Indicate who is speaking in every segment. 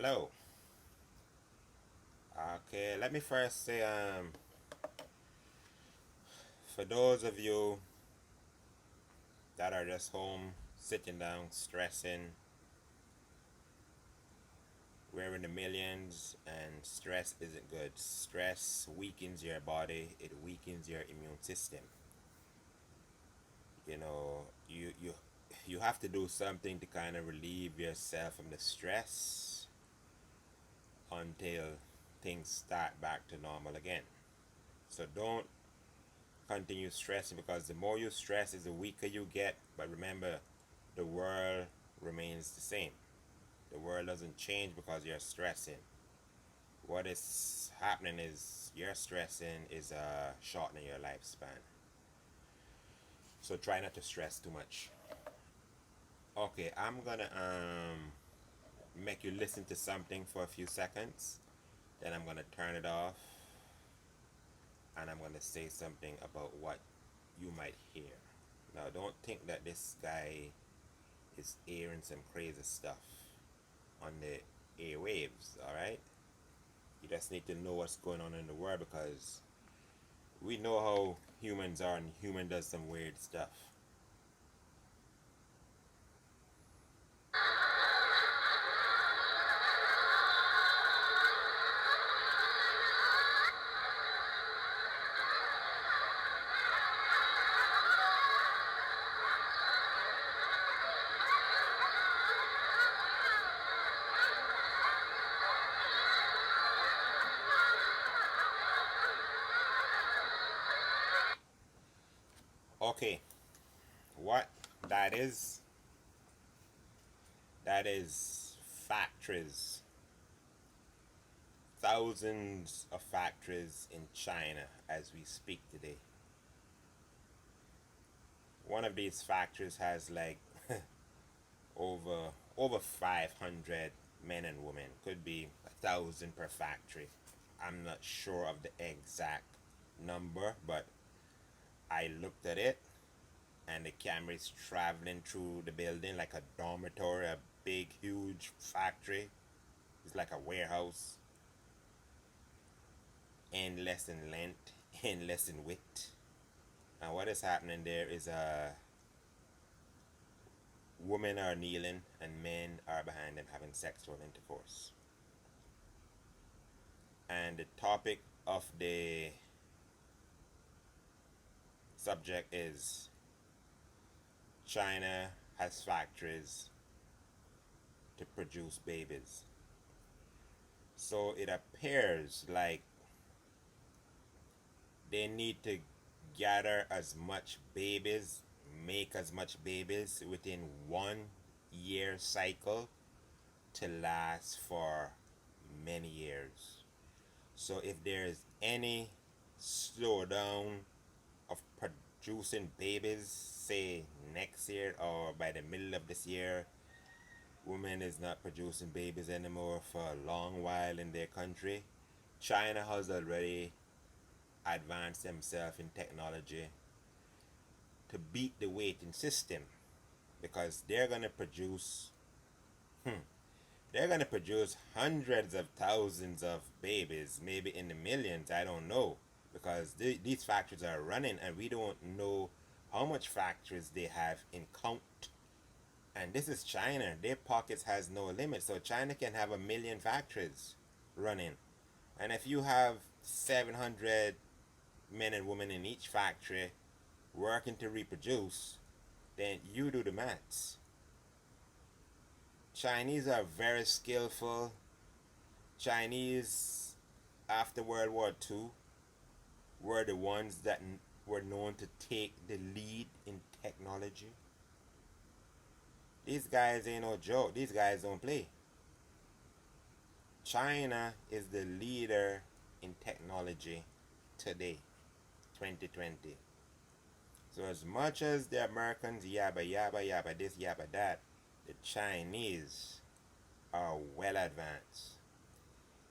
Speaker 1: Hello. Okay, let me first say, for those of you that are just home, sitting down, stressing, we're in the millions, and stress isn't good. Stress weakens your body, it weakens your immune system. You have to do something to kind of relieve yourself from the stress until things start back to normal again. So don't continue stressing, because the more you stress is the weaker you get. But remember, the world remains the same. The world doesn't change because you're stressing. What is happening is you're stressing is shortening your lifespan. So try not to stress too much. Okay, I'm gonna make you listen to something for a few seconds. Then I'm gonna turn it off, and I'm gonna say something about what you might hear. Now, don't think that this guy is airing some crazy stuff on the airwaves, alright? You just need to know what's going on in the world, because we know how humans are, and human does some weird stuff. Okay, what that is factories. Thousands of factories in China as we speak today. One of these factories has like over over 500 men and women. Could be 1,000 per factory. I'm not sure of the exact number, but I looked at it, and the camera is traveling through the building like a dormitory, a big, huge factory. It's like a warehouse, endless in length, endless in width. And what is happening there is women are kneeling and men are behind them having sexual intercourse. And the topic of the subject is China has factories to produce babies. So it appears like they need to gather as much babies, make as much babies within 1 year cycle to last for many years. So if there is any slowdown of producing babies, say next year or by the middle of this year, women is not producing babies anymore for a long while in their country. China has already advanced themselves in technology to beat the waiting system, because they're gonna produce hundreds of thousands of babies, maybe in the millions. I don't know, because these factories are running, and we don't know how much factories they have in count. And this is China. Their pockets has no limit. So China can have 1 million factories running. And if you have 700 men and women in each factory working to reproduce, then you do the maths. Chinese are very skillful. Chinese, after World War II, were the ones that were known to take the lead in technology. These guys ain't no joke. These guys don't play. China is the leader in technology today, 2020. So as much as the Americans yabba yabba yabba this yabba that, the Chinese are well advanced.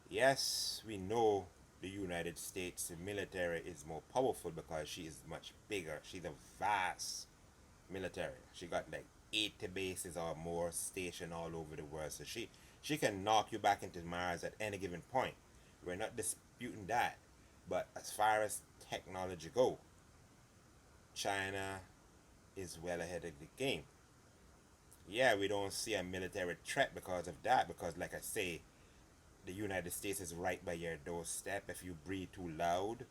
Speaker 1: Yes, we know the United States military is more powerful because she is much bigger. She's a vast military. She got like 80 bases or more stationed all over the world. So She can knock you back into Mars at any given point. We're not disputing that. But as far as technology go, China is well ahead of the game. Yeah, we don't see a military threat because of that, because like I say, the United States is right by your doorstep. If you breathe too loud,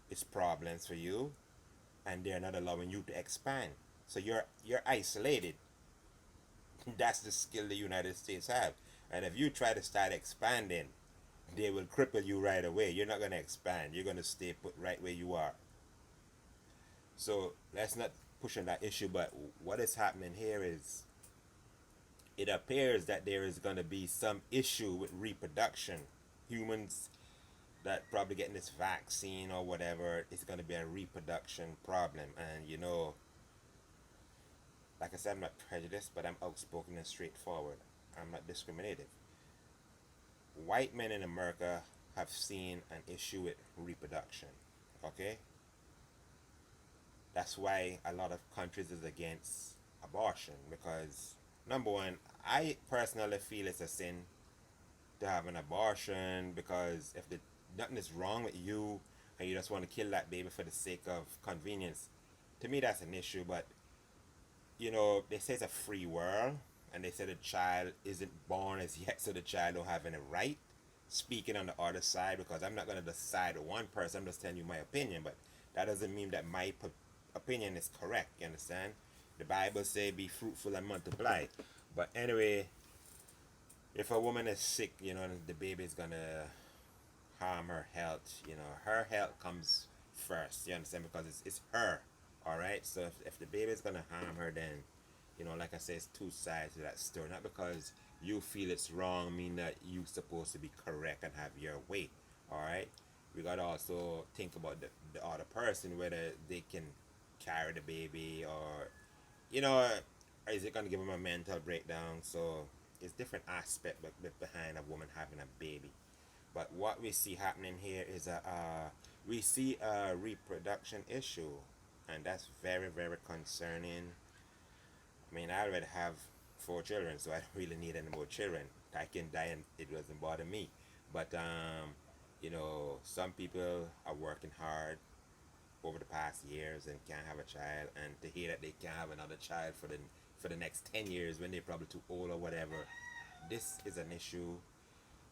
Speaker 1: it's problems for you, and they're not allowing you to expand. So you're isolated. That's the skill the United States have. And if you try to start expanding, they will cripple you right away. You're not gonna expand. You're gonna stay put right where you are. So let's not push on that issue. But what is happening here is it appears that there is gonna be some issue with reproduction. Humans that probably getting this vaccine or whatever, it's gonna be a reproduction problem. And like I said, I'm not prejudiced, but I'm outspoken and straightforward. I'm not discriminative. White men in America have seen an issue with reproduction. Okay? That's why a lot of countries is against abortion, because number one, I personally feel it's a sin to have an abortion, because if nothing is wrong with you and you just want to kill that baby for the sake of convenience, to me that's an issue. But they say it's a free world, and they say the child isn't born as yet, so the child don't have any right. Speaking on the other side, because I'm not going to decide one person, I'm just telling you my opinion, but that doesn't mean that my opinion is correct. You understand? The Bible say, "Be fruitful and multiply." But anyway, if a woman is sick, the baby is gonna harm her health. Her health comes first. You understand? Because it's her. All right. So if the baby is gonna harm her, then like I said, it's two sides to that story. Not because you feel it's wrong mean that you supposed to be correct and have your way. All right. We gotta also think about the other person, whether they can carry the baby, or you know is it gonna give them a mental breakdown. So it's different aspect behind a woman having a baby. But what we see happening here is we see a reproduction issue, and that's very very concerning. I mean, I already have 4 children, so I don't really need any more children. I can die and it doesn't bother me. But some people are working hard over the past years and can't have a child, and to hear that they can't have another child for the next 10 years when they're probably too old or whatever, this is an issue.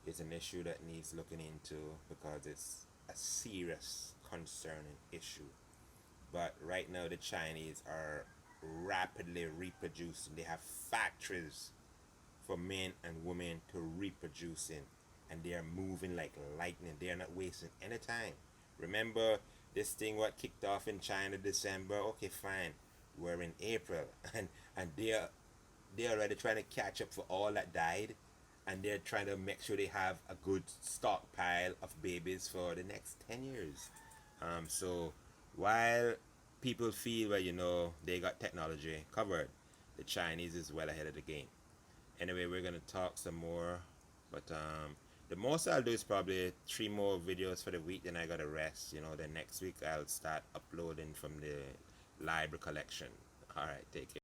Speaker 1: It's an issue that needs looking into, because it's a serious concerning issue. But right now, the Chinese are rapidly reproducing. They have factories for men and women to reproduce in, and they are moving like lightning. They are not wasting any time. Remember, this thing what kicked off in China December? Okay, fine. We're in April, and they're already trying to catch up for all that died, and they're trying to make sure they have a good stockpile of babies for the next 10 years. So while people feel, well, they got technology covered, the Chinese is well ahead of the game. Anyway, we're gonna talk some more, but the most I'll do is probably 3 more videos for the week. Then I gotta rest. Then next week I'll start uploading from the library collection. All right, take care.